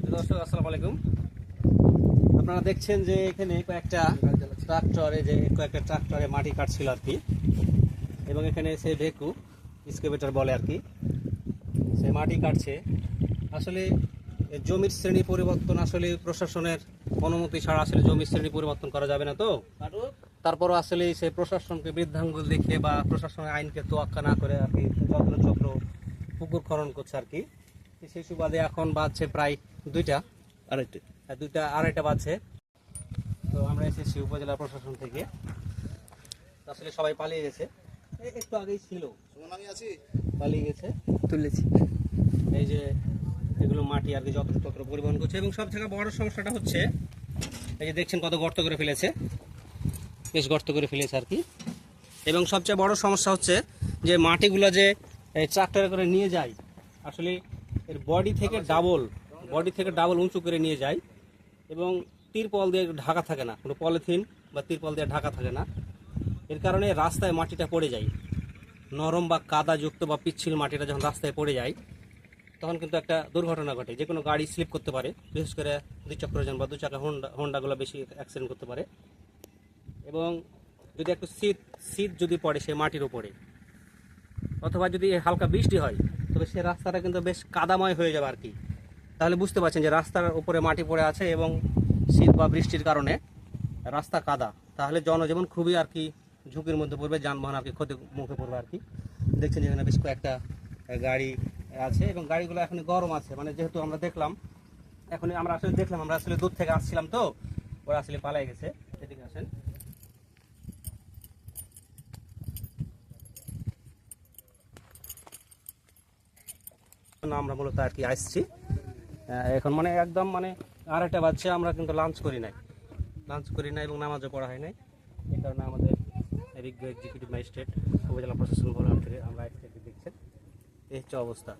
দর্শক আসসালামু আলাইকুম। আপনারা দেখছেন যে এখানে কয়েকটা ট্রাক্টরে মাটি কাটছিল আর কি, এবং এখানে সে ভেকু এক্সকাভেটর বলে আর কি, সে মাটি কাটছে। আসলে জমির শ্রেণী পরিবর্তন আসলে প্রশাসনের অনুমতি ছাড়া আসলে জমির শ্রেণী পরিবর্তন করা যাবে না। তো তারপরও আসলে সেই প্রশাসনকে বৃদ্ধাঙ্গুল দেখিয়ে বা প্রশাসনের আইনকে তোয়াক্কা না করে আর কি যত্রচক্র পুকুর খনন করছে আর কি। সেই সুবাদে এখন বাজছে প্রায় আড়াইটা বাজছে। তো আমরা এসেছি উপজেলা প্রশাসন থেকে। আসলে সবাই পালিয়ে গেছে, একটু আগেই ছিল পালিয়ে গেছে, তুলেছি। এই যে এগুলো মাটি আর কি যত্রতত্র পরিবহন করছে, এবং সব থেকে বড় সমস্যাটা হচ্ছে এই যে দেখছেন কত গর্ত করে ফেলেছে, বেশ গর্ত করে ফেলেছে আর কি। এবং সবচেয়ে বড় সমস্যা হচ্ছে যে মাটিগুলো যে ট্রাক্টরে করে নিয়ে যায়, আসলে এর বডি থেকে ডাবল উঁচু করে নিয়ে যায়, এবং তিরপল দিয়ে ঢাকা থাকে না, কোনো পলিথিন বা তিরপল দিয়ে ঢাকা থাকে না। এর কারণে রাস্তায় মাটিটা পড়ে যায়, নরম বা কাদাযুক্ত বা পিচ্ছিল মাটিটা যখন রাস্তায় পড়ে যায় তখন কিন্তু একটা দুর্ঘটনা ঘটে। যে কোনো গাড়ি স্লিপ করতে পারে, বিশেষ করে দ্বিচক্রযান বা দুচাকা হোন্ডাগুলো বেশি অ্যাক্সিডেন্ট করতে পারে। এবং যদি একটু শীত যদি পড়ে সেই মাটির উপরে, অথবা যদি হালকা বৃষ্টি হয়, তবে সে রাস্তাটা কিন্তু বেশ কাদাময় হয়ে যাবে আর কি। তাহলে বুঝতে পারছেন যে রাস্তার উপরে মাটি পড়ে আছে এবং শীত বা বৃষ্টির কারণে রাস্তা কাদা, তাহলে জনজীবন খুবই আর কি ঝুঁকির মধ্যে পড়বে, যানবাহন আর কি ক্ষতির মুখে পড়বে আর কি। দেখছেন যেখানে বেশ কয়েকটা গাড়ি আছে, এবং গাড়িগুলো এখন গরম আছে, মানে যেহেতু আমরা দেখলাম আমরা আসলে দূর থেকে আসছিলাম, তো ওরা আসলে পালাই গেছে। এদিকে আসেন। আমরা মূলত আর কি আসছি এখন, মানে একদম মানে আড়াইটা বাজছে, আমরা কিন্তু লাঞ্চ করি নাই এবং নামাজও পড়া হয় নাই। এই কারণে আমাদের বিজ্ঞ এক্সিকিউটিভ ম্যাজিস্ট্রেট উপজেলা প্রশাসন ভবন থেকে আমরা দেখছেন এই হচ্ছে অবস্থা।